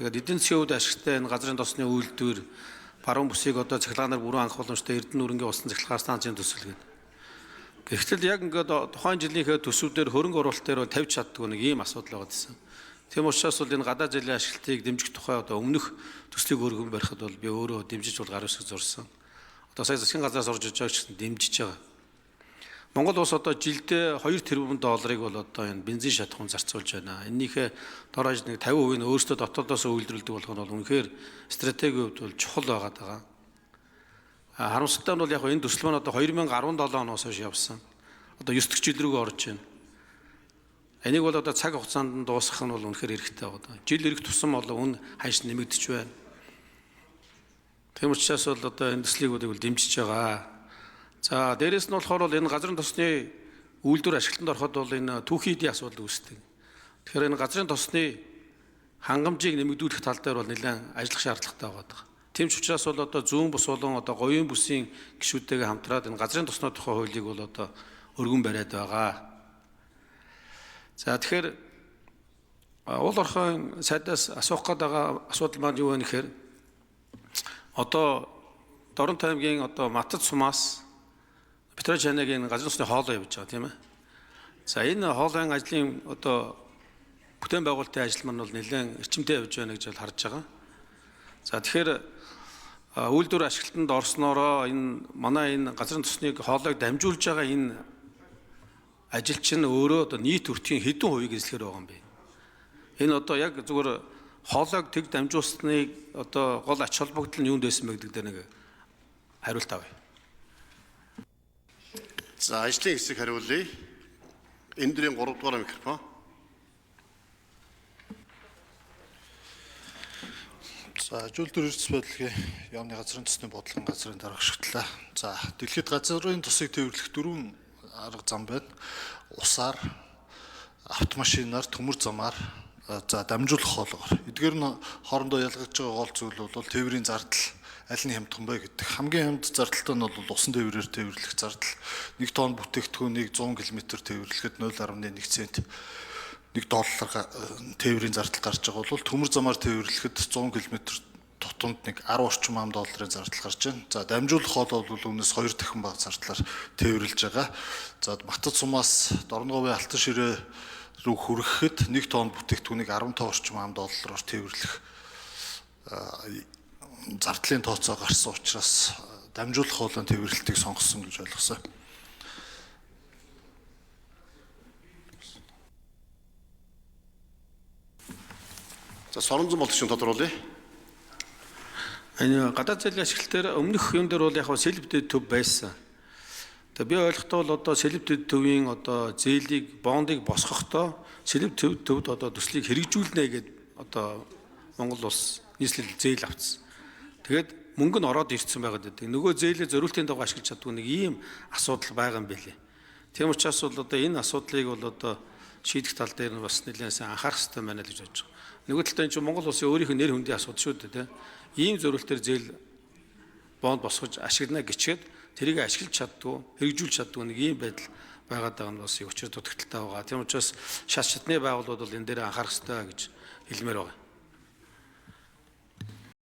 Тэгээд эдийн засгийн хувьд ашигтай энэ газрын тосны үйлдвэр баруун бүсийг одоо цахилгаанаар бүрэн хангах боломжтой Эрдэнэ нүрэнгийн усан цахилгаан станцын төсөл гэдэг. Гэхдээ яг ингээд тухайн жилийнхээ төсвүүдээр хөрөнгө оруулалт дээр 50 чаддгүй нэг ийм асуудал байгаа гэсэн. Тийм учраас бол энэ гадаад жилийн ашиглалтыг дэмжих тухай одоо өмнөх төслийг өргөн барихад бол би өөрөө дэмжиж бол гар үсэг зурсан. Одоо сая засгийн газраас орж иж байгаа гэсэн дэмжиж байгаа. Монгол улс одоо жилдээ 2 тэрбум долларыг бол одоо энэ бензин шатахуун зарцуулж байна. Эннийхээ дорож нэг 50% нь өөрсдөө дотоодоос үйлдвэрлэдэг болох нь бол үнэхээр стратегийн хувьд бол чухал байгаа даа. Харамсалтай нь бол яг энэ төсөл маань одоо 2017 оноос хойш явсан. Одоо 9 дэх жил рүү орж байна. Энийг бол одоо цаг хугацаанд дуусгах нь бол үнэхээр хэрэгтэй байгаа. Жил ирэх тусам бол үн ханш нэмэгдэж байна. Тийм учраас бол одоо энэ төслийг бол дэмжиж байгаа. За дээрэс нь болохоор энэ газрын тосны үйлдвэр ашиглалтанд ороход бол энэ түүхийн эдийн асуудал үүсдэг. Тэгэхээр энэ газрын тосны хангамжийг нэмэгдүүлэх тал дээр бол нэлээд ажиллах шаардлагатай байгаа. Тийм ч учраас бол одоо зүүн бус болон одоо говийн бүсийн гишүүдтэйгээ хамтраад энэ газрын тосны тухай хуулийг бол одоо өргөн бариад байгаа. За тэгэхээр уул орхон сайдаас асуух гээд байгаа асуудал маань юу вэ гэхээр одоо Дорнот аймгийн одоо Матад сумаас Петрочанагийн газрын тосны хоолой явж байгаа тийм ээ. За энэ хоолойн ажлын одоо бүтээн байгуулалтын ажил маань бол нэлээд эрчимтэй явж байна гэж харж байгаа. За тэгэхээр үйлдвэр ашиглалтанд орсноороо энэ манай энэ газрын тосны хоолойг дамжуулж байгаа энэ ажил чинь өөрөө одоо нийт өртгийн хэдэн хувийг эзлэхээр байгаа юм бэ? Энэ одоо яг зүгээр хоолойг тэг дамжуулсныг одоо гол ач холбогдол нь юунд байсан бэ гэдэг дээр нэг хариулт авъя. За ажлын хэсэг хариулъя. Эндрийн 3 дугаар микрофон. За зүйлдвэр эрдэс бодлогын яамны газрын тосны бодлогын газрын дарга ашиглалаа. За дэлхийд газрын тосыг тээвэрлэх 4 арга зам байна. Усаар, автомашинаар, төмөр замаар, за дамжуулах хоолойгоор. Эдгээр нь хоорондоо ялгаж байгаа гол зүйл бол тээврийн зардал аль нь хямдхан бэ гэдэг. Хамгийн хямд зардалтай нь бол усан тээврээр тээвэрлэх зардал. 1 тонн бүтээгдэхүүнийг 100 км тээвэрлэхэд 0.1 цент $1 тээврийн зардал гарч байгаа бол төмөр замаар тээвэрлэхэд 100 км тутамд нэг 10 орчим $10 зардал гарч байна. За дамжуулах хоол бол үүнээс 2 дахин бага зардлаар тээвэрлж байгаа. За Матад сумаас Дорноговын алтан ширээ рүү хүрэхэд 1 тонн бүтээгдэхүүнийг 15 орчим $10-оор тээвэрлэх зардлын тооцоо гарсан учраас дамжуулах хоолойн тээвэрлэлтийг сонгосон гэж ойлгосон. За Соронзон боловсрын тодруулъя. Энэ гадаад зээлийн ашиглалт дээр өмнөх юм дээр бол яг сэлбэдэд төв байсан. Тэгээ би ойлгохдоо бол одоо сэлбэдэд төвийн одоо зээлийг бондыг босгохдоо сэлбэдэд төвд одоо төслийг хэрэгжүүлнэ гэдэг одоо Монгол улс нийслэл зээл авцсан. Тэгээд мөнгө нь ороод ирсэн байгаад байдаг. Нөгөө зээлээ зориултын дагуу ашиглаж чаддгүй нэг ийм асуудал байгаа юм билээ. Тийм учраас бол одоо энэ асуудлыг бол одоо шийдэх тал дээр нь бас нэлээд сайн анхаарах хэрэгтэй байна л гэж бодож байгаа. Нөгөө талдаа энэ чинь Монгол улсын өөрийнх нь нэр хүндийн асуудал шүү дээ, тийм. Ийм зориултаар зээл бонд босгож ашиглана гэчихэд тэрийг ашиглаж чаддгүй, хэрэгжүүлж чаддгүй нэг ийм байдал байгаад байгаа нь бас учир дутагдaltaй байгаа. Тийм учраас шат шатны байгууллагууд бол энэ дээр анхаарах хэрэгтэй гэж хэлмээр байна.